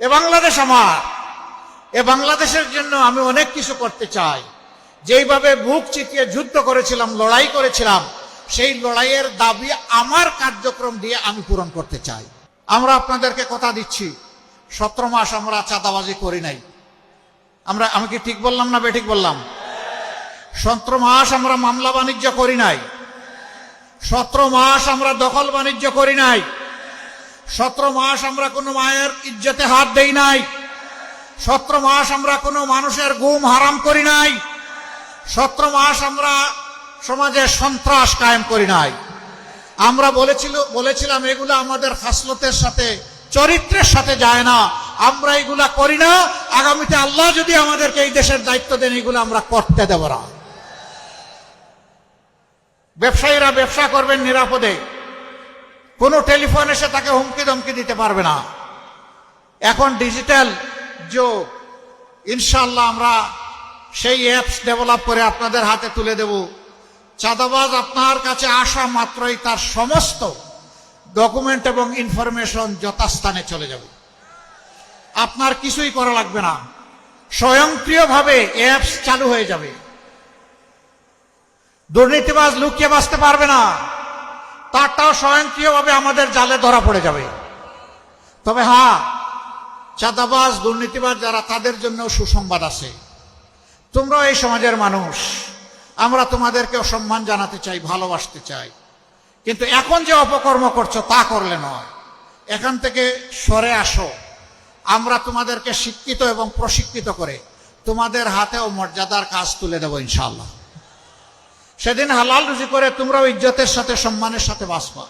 এ বাংলাদেশ আমার, এ বাংলাদেশের জন্য আমি অনেক কিছু করতে চাই। যেইভাবে বুক চিতিয়ে যুদ্ধ করেছিলাম, লড়াই করেছিলাম, সেই লড়াইয়ের দাবি আমার কার্যক্রম দিয়ে আমি পূরণ করতে চাই। আমরা আপনাদেরকে কথা দিচ্ছি, 17 মাস আমরা চাঁদাবাজি করি নাই। আমি কি ঠিক বললাম না বেঠিক বললাম? 17 মাস আমরা মামলা বাণিজ্য করি নাই, 17 মাস আমরা দখল বাণিজ্য করি নাই, 17 মাস আমরা কোনো মায়ের ইজ্জতে হাত দেই নাই, 17 মাস আমরা কোনো মানুষের গুম হারাম করি নাই, 17 মাস আমরা সমাজে সন্ত্রাস কায়েম করি নাই। আমরা বলেছিলাম এগুলো আমাদের খাসলতের সাথে, চরিত্রের সাথে যায় না, আমরা এগুলা করি না। আগামীতে আল্লাহ যদি আমাদেরকে এই দেশের দায়িত্ব দেন, এগুলো আমরা করতে দেব না। ব্যবসায়ীরা ব্যবসা করবেন নিরাপদে, কোনো টেলিফোন এসে তাকে হুমকি ধমকি দিতে পারবে না। এখন ডিজিটাল যুগ, ইনশাআল্লাহ আমরা সেই অ্যাপস ডেভেলপ করে আপনাদের হাতে তুলে দেব। চাঁদাবাজ আপনার কাছে আসা মাত্রই তার সমস্ত ডকুমেন্ট এবং ইনফরমেশন যথাস্থানে চলে যাবে, আপনার কিছুই করা লাগবে না। স্বয়ংক্রিয়ভাবে অ্যাপস চালু হয়ে যাবে, দুর্নীতিবাজ লুকিয়ে বাঁচতে পারবে না, তারটাও স্বয়ংক্রিয়ভাবে আমাদের জালে ধরা পড়ে যাবে। তবে হ্যাঁ, চাঁদাবাজ দুর্নীতিবাজ যারা, তাদের জন্য সুসংবাদ আছে। তোমরাও এই সমাজের মানুষ, আমরা তোমাদেরকেও সম্মান জানাতে চাই, ভালোবাসতে চাই। কিন্তু এখন যে অপকর্ম করছো তা করলে নয়, এখান থেকে সরে আসো। আমরা তোমাদেরকে শিক্ষিত এবং প্রশিক্ষিত করে তোমাদের হাতেও মর্যাদার কাজ তুলে দেব ইনশাআল্লাহ। সেদিন হালাল রুজি করে তোমরাও ইজ্জতের সাথে, সম্মানের সাথে বাঁচবা।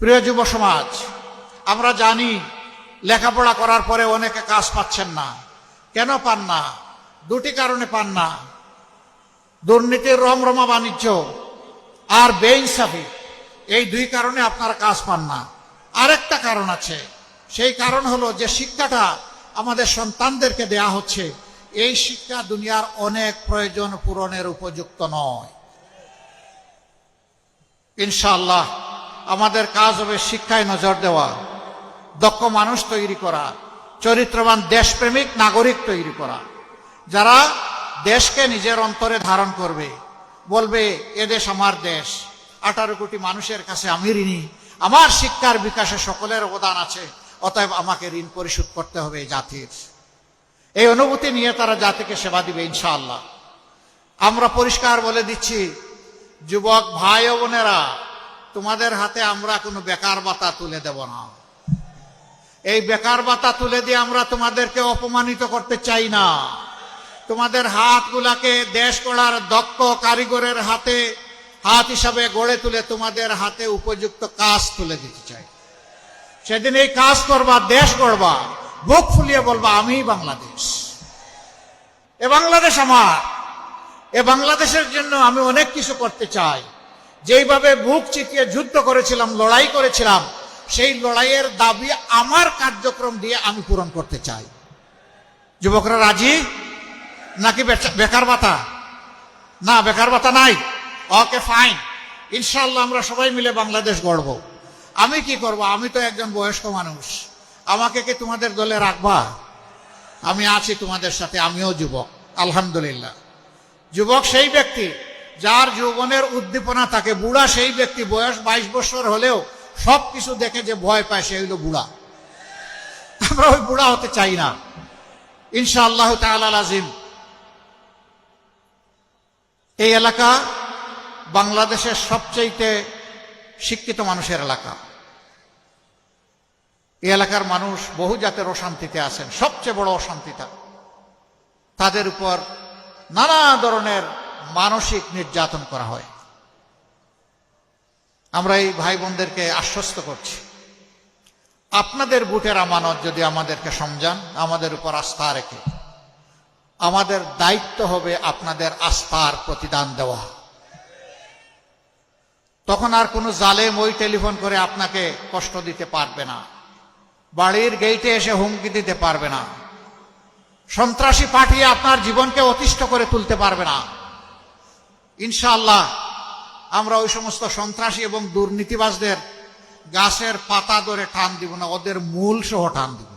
প্রিয় যুব সমাজ, আমরা জানি লেখাপড়া করার পরে অনেকে কাজ পাচ্ছেন না। কেন পান না? দুটি কারণে পান না। দুর্নীতির রমরমা বাণিজ্য আর বেইনসাফি, এই দুই কারণে আপনারা কাজ পান না। আরেকটা কারণ আছে, সেই কারণ হলো যে শিক্ষাটা আমাদের সন্তানদেরকে দেয়া হচ্ছে, এই শিক্ষা দুনিয়ার অনেক প্রয়োজন পূরণের উপযুক্ত নয়। ইনশাআল্লাহ আমাদের কাজ হবে শিক্ষায় নজর দেওয়া, দক্ষ মানুষ তৈরি করা, চরিত্রবান দেশপ্রেমিক নাগরিক তৈরি করা, যারা দেশকে নিজের অন্তরে ধারণ করবে, বলবে এদেশ আমার দেশ, 18 কোটি মানুষের কাছে আমি ঋণী, আমার শিক্ষার বিকাশে সকলের অবদান আছে, অতএব আমাকে ঋণ পরিশোধ করতে হবে এই জাতির। এই অনুভূতি নিয়ে তারা জাতিকে সেবা দিবে ইনশাআল্লাহ। আমরা পরিষ্কার বলে দিচ্ছি, যুবক ভাই ও বোনেরা, তোমাদের হাতে আমরা কোনো বেকার ভাতা তুলে দেব না। এই বেকার ভাতা তুলে দিয়ে আমরা তোমাদেরকে অপমানিত করতে চাই না। তোমাদের হাতগুলাকে দেশ গড়ার দক্ষ কারিগরের হাতে হাত হিসাবে গড়ে তুলে তোমাদের হাতে উপযুক্ত কাজ তুলে দিতে চাই। সেদিন এই কাজ করবা, দেশ গড়বা, বুক ফুলিয়ে বলবা আমি বাংলাদেশ, এ বাংলাদেশ আমার, এ বাংলাদেশের জন্য আমি অনেক কিছু করতে চাই। যেইভাবে বুক চিতিয়ে যুদ্ধ করেছিলাম, লড়াই করেছিলাম, সেই লড়াইয়ের দাবি আমার কার্যক্রম দিয়ে আমি পূরণ করতে চাই। যুবকরা রাজি নাকি বেকার ভাতা? না, বেকার ভাতা নাই। ওকে ফাইন, ইনশাআল্লাহ আমরা সবাই মিলে বাংলাদেশ গড়ব। আমি কি করব? আমি তো একজন বয়স্ক মানুষ, আমাকে কি তোমাদের দলে রাখবা? আমি আছি তোমাদের সাথে, আমিও যুবক আলহামদুলিল্লাহ। যুবক সেই ব্যক্তি যার যৌবনের উদ্দীপনা থাকে, বুড়া সেই ব্যক্তি বয়স 22 বছর হলেও সবকিছু দেখে যে ভয় পায়, সে হইল বুড়া। আমরা ওই বুড়া হতে চাই না ইনশাআল্লাহ তাআলা আজিম। এই এলাকা বাংলাদেশের সবচেয়ে শিক্ষিত মানুষের এলাকা। এই এলাকার মানুষ বহু জাতের অশান্তিতে আছেন, সবচেয়ে বড় অশান্তিটা তাদের উপর নানা ধরনের মানসিক নির্যাতন করা হয়। আমরা এই ভাই বোনদেরকে আশ্বস্ত করছি, আপনাদের বুটের আমানত যদি আমাদেরকে সমঝান, আমাদের উপর আস্থা রেখে, আমাদের দায়িত্ব হবে আপনাদের আস্থার প্রতিদান দেওয়া। তখন আর কোনো জালেম ওই টেলিফোন করে আপনাকে কষ্ট দিতে পারবে না, বাড়ির গেইটে এসে হুমকি দিতে পারবে না, সন্ত্রাসী পাঠিয়ে আপনার জীবনকে অতিষ্ঠ করে তুলতে পারবে না। ইনশাআল্লাহ আমরা ওই সমস্ত সন্ত্রাসী এবং দুর্নীতিবাজদের গাছের পাতা ধরে টান দিব না, ওদের মূল সহ টান দিব।